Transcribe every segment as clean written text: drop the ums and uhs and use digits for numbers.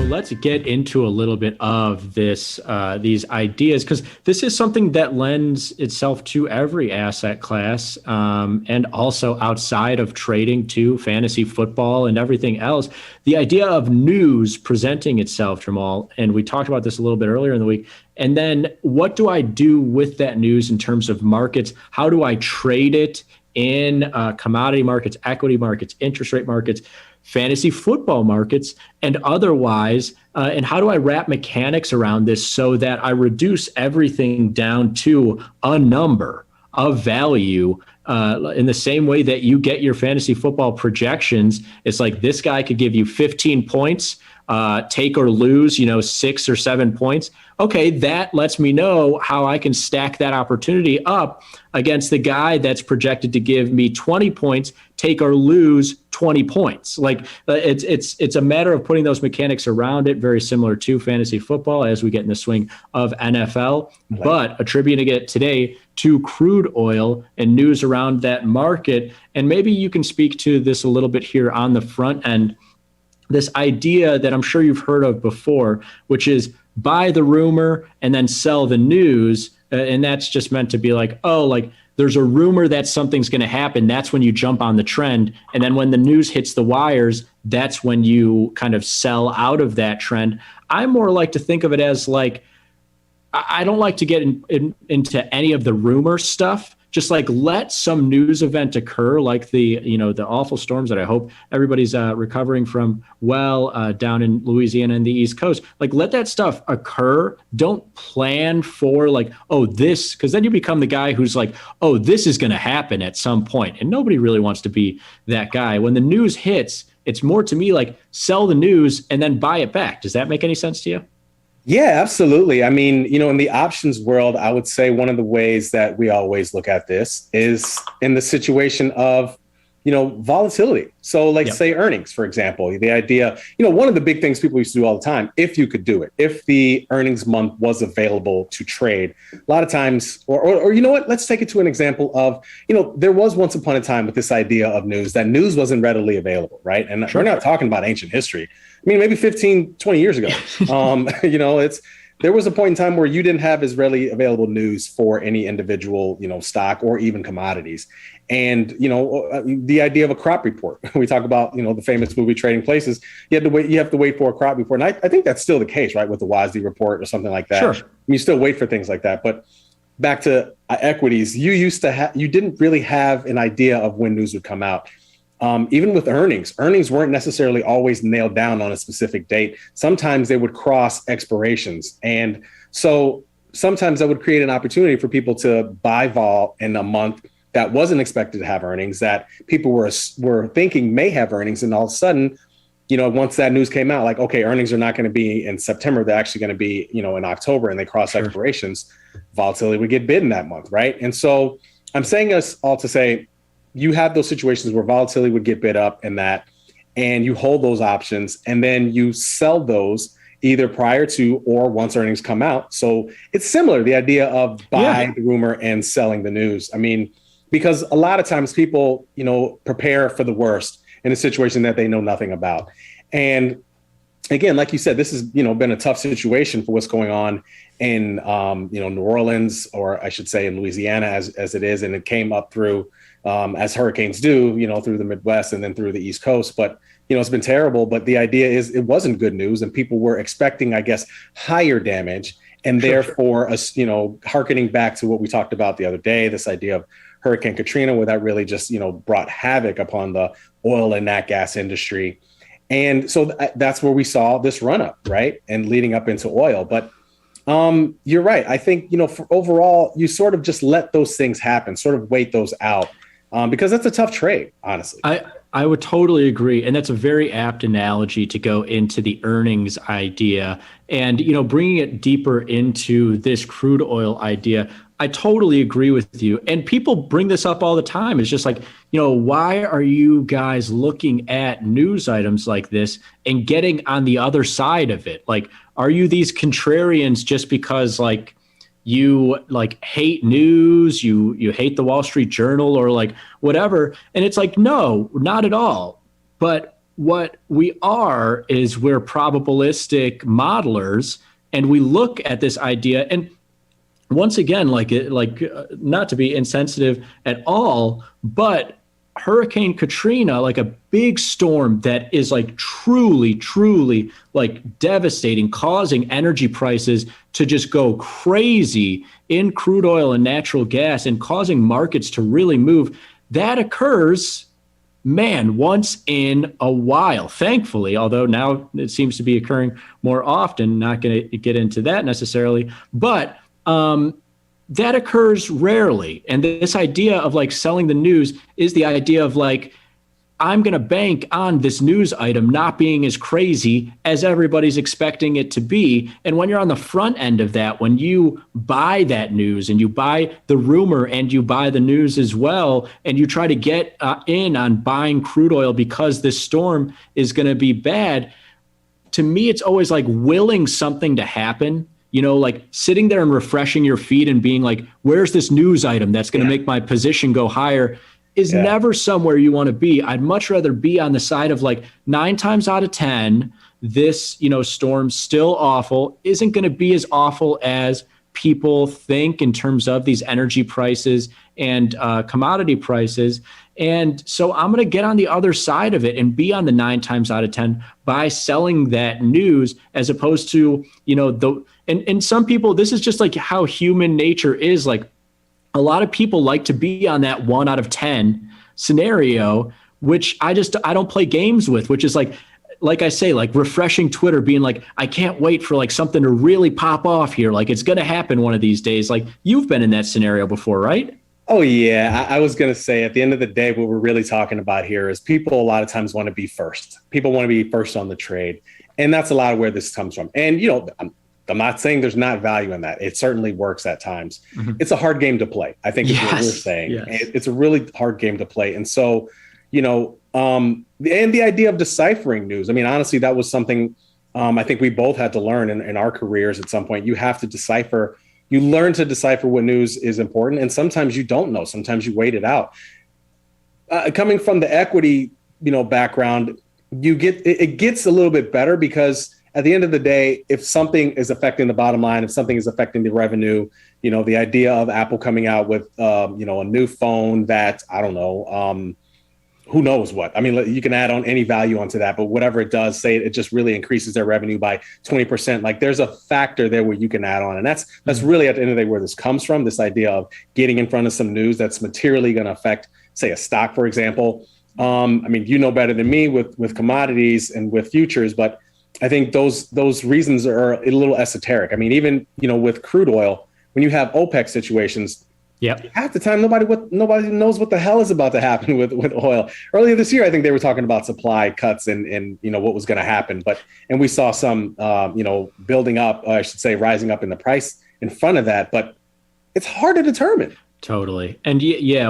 let's get into a little bit of this, these ideas, because this is something that lends itself to every asset class, and also outside of trading to fantasy football and everything else. The idea of news presenting itself, Jamal, and we talked about this a little bit earlier in the week. And then what do I do with that news in terms of markets? How do I trade it in commodity markets, equity markets, interest rate markets, fantasy football markets, and otherwise? And how do I wrap mechanics around this so that I reduce everything down to a number of value, in the same way that you get your fantasy football projections? It's like this guy could give you 15 points, take or lose, 6 or 7 points. Okay, that lets me know how I can stack that opportunity up against the guy that's projected to give me 20 points, take or lose 20 points. Like it's a matter of putting those mechanics around it, very similar to fantasy football as we get in the swing of NFL, but attributing it today to crude oil and news around that market. And maybe you can speak to this a little bit here on the front end, this idea that I'm sure you've heard of before, which is buy the rumor and then sell the news. And that's just meant to be like, oh, like there's a rumor that something's going to happen. That's when you jump on the trend. And then when the news hits the wires, that's when you kind of sell out of that trend. I more like to think of it as like, I don't like to get into any of the rumor stuff. Just like let some news event occur, like the awful storms that I hope everybody's recovering from down in Louisiana and the East Coast. Like let that stuff occur. Don't plan for like, oh, this, because then you become the guy who's like, oh, this is going to happen at some point. And nobody really wants to be that guy. When the news hits, it's more to me like sell the news and then buy it back. Does that make any sense to you? Yeah, absolutely. I mean, in the options world, I would say one of the ways that we always look at this is in the situation of, volatility. So like say earnings, for example, the idea, one of the big things people used to do all the time, if you could do it, if the earnings month was available to trade, a lot of times, or you know what, let's take it to an example of, there was once upon a time with this idea of news, that news wasn't readily available, right? And we're not talking about ancient history. I mean, maybe 15, 20 years ago, there was a point in time where you didn't have as readily available news for any individual, stock or even commodities. And, the idea of a crop report, we talk about, the famous movie Trading Places, you have to wait for a crop report. And I think that's still the case, right? With the WASDE report or something like that. Sure. You still wait for things like that. But back to equities, you didn't really have an idea of when news would come out. Even with earnings weren't necessarily always nailed down on a specific date. Sometimes they would cross expirations. And so sometimes that would create an opportunity for people to buy vol in a month that wasn't expected to have earnings, that people were thinking may have earnings. And all of a sudden, once that news came out, like, okay, earnings are not going to be in September. They're actually going to be, in October, and they cross expirations. Volatility would get bid in that month, right? And so I'm saying us all to say, you have those situations where volatility would get bid up and you hold those options and then you sell those either prior to or once earnings come out. So it's similar, the idea of buying the rumor and selling the news. I mean, because a lot of times people, prepare for the worst in a situation that they know nothing about. And again, like you said, this has, been a tough situation for what's going on in, New Orleans, or I should say in Louisiana as it is. And it came up through, as hurricanes do, through the Midwest and then through the East Coast. But, it's been terrible. But the idea is it wasn't good news, and people were expecting, I guess, higher damage. And therefore, us, hearkening back to what we talked about the other day, this idea of Hurricane Katrina, where that really just, brought havoc upon the oil and nat gas industry. And so that's where we saw this run up, right? And leading up into oil. But you're right. I think, for overall, you sort of just let those things happen, sort of wait those out. Because that's a tough trade, honestly. I would totally agree. And that's a very apt analogy to go into the earnings idea and, bringing it deeper into this crude oil idea. I totally agree with you. And people bring this up all the time. It's just like, why are you guys looking at news items like this and getting on the other side of it? Like, are you these contrarians just because like you like hate news, you hate the Wall Street Journal or like whatever? And it's like, no, not at all. But what we are is we're probabilistic modelers, and we look at this idea. And once again, not to be insensitive at all, but Hurricane Katrina, like a big storm that is like truly like devastating, causing energy prices to just go crazy in crude oil and natural gas and causing markets to really move. That occurs, man, once in a while, thankfully, although now it seems to be occurring more often. Not going to get into that necessarily, but that occurs rarely. And this idea of like selling the news is the idea of like, I'm going to bank on this news item not being as crazy as everybody's expecting it to be. And when you're on the front end of that, when you buy that news and you buy the rumor and you buy the news as well, and you try to get in on buying crude oil because this storm is going to be bad, to me, it's always like willing something to happen. You know, like sitting there and refreshing your feed and being like, where's this news item that's going to make my position go higher is never somewhere you want to be. I'd much rather be on the side of like 9 times out of 10, this, storm still awful, isn't going to be as awful as people think in terms of these energy prices and commodity prices. And so I'm going to get on the other side of it and be on the 9 times out of 10 by selling that news, as opposed to, and some people, this is just like how human nature is. Like a lot of people like to be on that 1 out of 10 scenario, which I don't play games with, which is like I say, like refreshing Twitter, being like, I can't wait for like something to really pop off here. Like it's going to happen one of these days. Like you've been in that scenario before, right? Oh, yeah. I was going to say, at the end of the day, what we're really talking about here is people a lot of times want to be first. People want to be first on the trade. And that's a lot of where this comes from. And, I'm not saying there's not value in that. It certainly works at times. Mm-hmm. It's a hard game to play, I think is what we're saying. Yes. It's a really hard game to play. And so, and the idea of deciphering news, I mean, honestly, that was something I think we both had to learn in our careers at some point. You have to decipher. You learn to decipher what news is important. And sometimes you don't know. Sometimes you wait it out. Coming from the equity, background, it gets a little bit better, because at the end of the day, if something is affecting the bottom line, if something is affecting the revenue, the idea of Apple coming out with, a new phone that, I don't know, who knows what. I mean, you can add on any value onto that, but whatever it does, say it just really increases their revenue by 20%. Like there's a factor there where you can add on. And that's really at the end of the day where this comes from, this idea of getting in front of some news that's materially going to affect, say, a stock, for example. I mean, better than me with commodities and with futures, but I think those reasons are a little esoteric. I mean, even, with crude oil, when you have OPEC situations, half the time nobody knows what the hell is about to happen with oil. Earlier this year, I think they were talking about supply cuts and what was going to happen. And we saw some, building up, I should say, rising up in the price in front of that. But it's hard to determine. Totally. And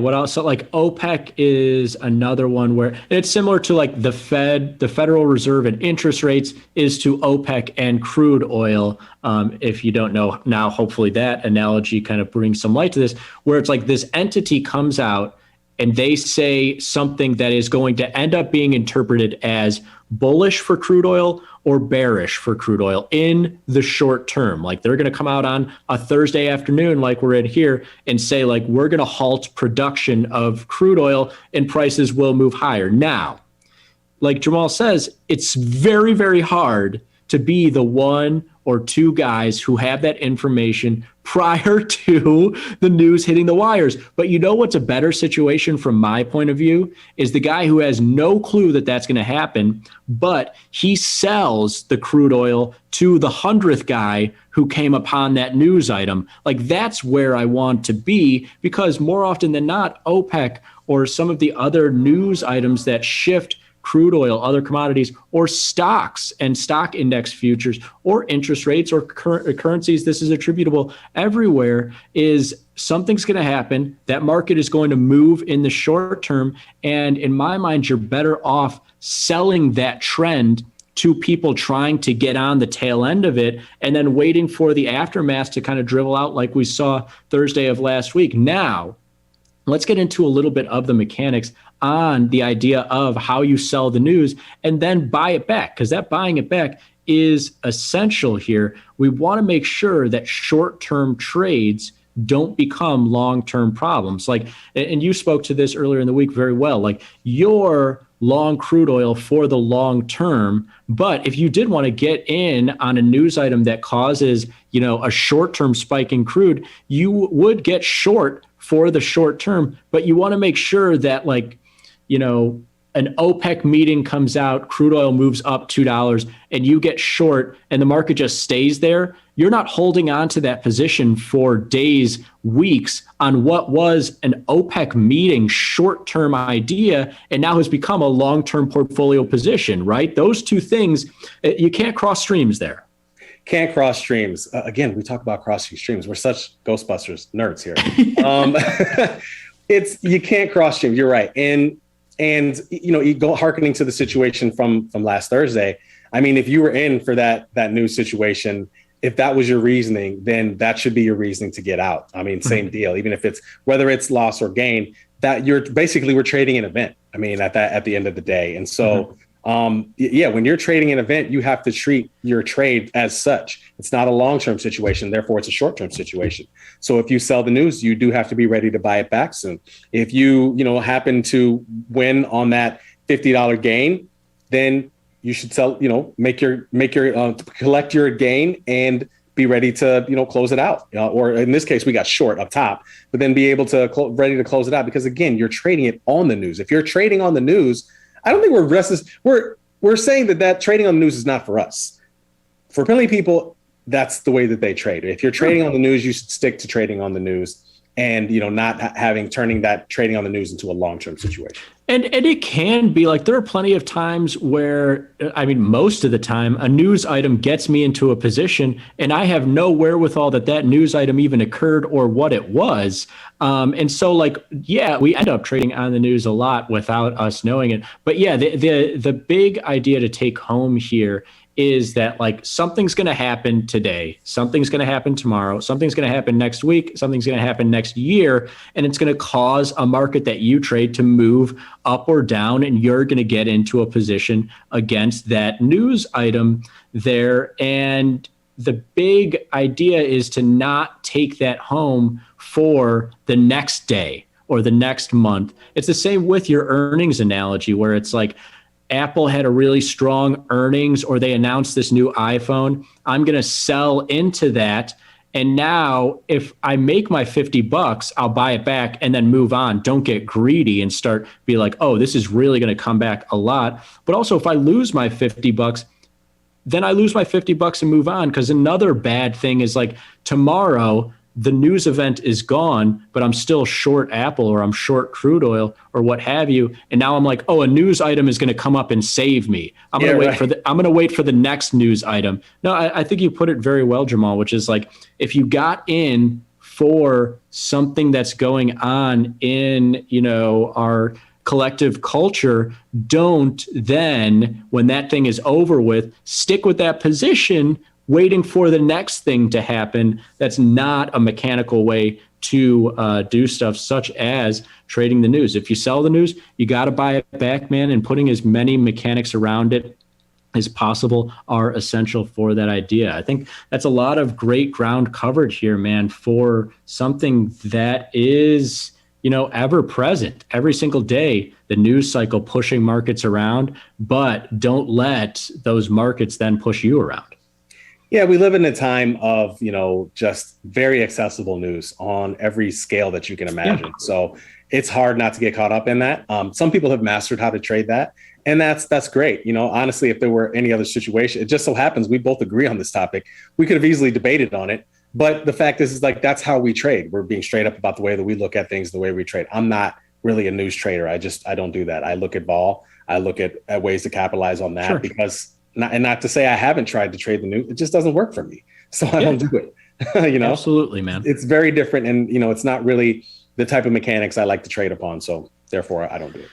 what else? So like OPEC is another one where it's similar to like the Federal Reserve and interest rates is to OPEC and crude oil. If you don't know now, hopefully that analogy kind of brings some light to this, where it's like this entity comes out and they say something that is going to end up being interpreted as bullish for crude oil or bearish for crude oil in the short term. Like they're going to come out on a Thursday afternoon, like we're in here, and say like, we're going to halt production of crude oil and prices will move higher. Now, like Jermal says, it's very, very hard to be the 1 or 2 guys who have that information prior to the news hitting the wires. But what's a better situation from my point of view is the guy who has no clue that that's going to happen, but he sells the crude oil to the 100th guy who came upon that news item. Like that's where I want to be, because more often than not, OPEC or some of the other news items that shift crude oil, other commodities, or stocks and stock index futures, or interest rates, or currencies, this is attributable everywhere, is something's going to happen. That market is going to move in the short term. And in my mind, you're better off selling that trend to people trying to get on the tail end of it and then waiting for the aftermath to kind of dribble out like we saw Thursday of last week. Now, let's get into a little bit of the mechanics on the idea of how you sell the news and then buy it back, because that buying it back is essential here. We want to make sure that short-term trades don't become long-term problems. Like, and you spoke to this earlier in the week very well, like you're long crude oil for the long term, but if you did want to get in on a news item that causes, a short-term spike in crude, you would get short for the short term, but you want to make sure that an OPEC meeting comes out, crude oil moves up $2 and you get short and the market just stays there. You're not holding on to that position for days, weeks on what was an OPEC meeting short-term idea and now has become a long-term portfolio position, right? Those two things, you can't cross streams there. Can't cross streams. Again, we talk about crossing streams. We're such Ghostbusters nerds here. You can't cross streams. You're right. And you go hearkening to the situation from last Thursday. I mean, if you were in for that news situation, if that was your reasoning, then that should be your reasoning to get out. I mean, same deal. Even if whether it's loss or gain, that we're trading an event. I mean, at the end of the day. And so, when you're trading an event, you have to treat your trade as such. It's not a long-term situation. Therefore, it's a short-term situation. So if you sell the news, you do have to be ready to buy it back soon. If you happen to win on that $50 gain, then you should sell, collect your gain and be ready to, close it out. Or in this case, we got short up top, but then be able to ready to close it out. Because again, you're trading it on the news. If you're trading on the news, I don't think we're restless. We're saying that trading on the news is not for us. For many people, that's the way that they trade. If you're trading on the news, you should stick to trading on the news and, not turning that trading on the news into a long-term situation. And it can be like, there are plenty of times where, most of the time, a news item gets me into a position and I have no wherewithal that news item even occurred or what it was. And so we end up trading on the news a lot without us knowing it. But yeah, the big idea to take home here is that something's going to happen today, something's going to happen tomorrow, something's going to happen next week, something's going to happen next year, and it's going to cause a market that you trade to move up or down, and you're going to get into a position against that news item there. And the big idea is to not take that home for the next day or the next month. It's the same with your earnings analogy, where it's like, Apple had a really strong earnings or they announced this new iPhone. I'm going to sell into that. And now if I make my $50, I'll buy it back and then move on. Don't get greedy and be like, oh, this is really going to come back a lot. But also if I lose my $50, then I lose my $50 and move on. Because another bad thing is tomorrow, the news event is gone, but I'm still short Apple or I'm short crude oil or what have you. And now I'm like, oh, a news item is going to come up and save me. I'm going to wait for the next news item. No, I think you put it very well, Jermal, which is if you got in for something that's going on in, our collective culture, don't then, when that thing is over with, stick with that position waiting for the next thing to happen. That's not a mechanical way to do stuff such as trading the news. If you sell the news, you got to buy it back, man, and putting as many mechanics around it as possible are essential for that idea. I think that's a lot of great ground coverage here, man, for something that is, ever present every single day, the news cycle pushing markets around, but don't let those markets then push you around. Yeah, we live in a time of, just very accessible news on every scale that you can imagine. Yeah. So it's hard not to get caught up in that. Some people have mastered how to trade that. And that's great. Honestly, if there were any other situation, it just so happens we both agree on this topic. We could have easily debated on it. But the fact is that's how we trade. We're being straight up about the way that we look at things, the way we trade. I'm not really a news trader. I don't do that. I look at vol. I look at ways to capitalize on that. Sure. Because not to say I haven't tried to trade the news. It just doesn't work for me. So I don't do it. Absolutely, man. It's very different. And, it's not really the type of mechanics I like to trade upon. So therefore I don't do it.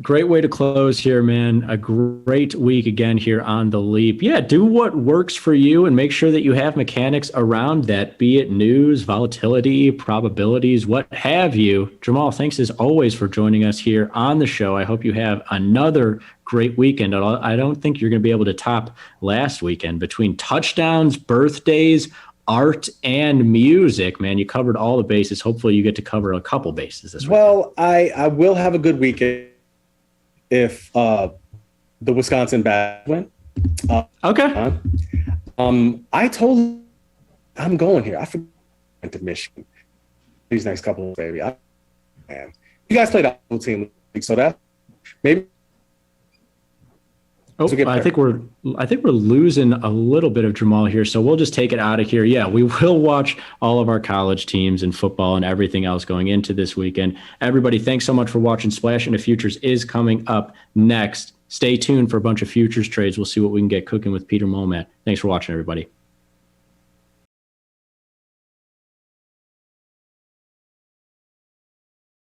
Great way to close here, man. A great week again here on The Leap. Yeah, do what works for you and make sure that you have mechanics around that, be it news, volatility, probabilities, what have you. Jermal, thanks as always for joining us here on the show. I hope you have another great weekend. I don't think you're going to be able to top last weekend between touchdowns, birthdays, art, and music. Man, you covered all the bases. Hopefully you get to cover a couple bases this week. Well, I will have a good weekend if the Wisconsin Bats win. Okay. I told I'm going here. I forgot to Michigan these next couple of baby. Man, you guys played a whole team league, so that maybe. Oh, I think we're losing a little bit of Jermal here, so we'll just take it out of here. Yeah, we will watch all of our college teams and football and everything else going into this weekend. Everybody, thanks so much for watching. Splash into Futures is coming up next. Stay tuned for a bunch of futures trades. We'll see what we can get cooking with Peter Momat. Thanks for watching, everybody.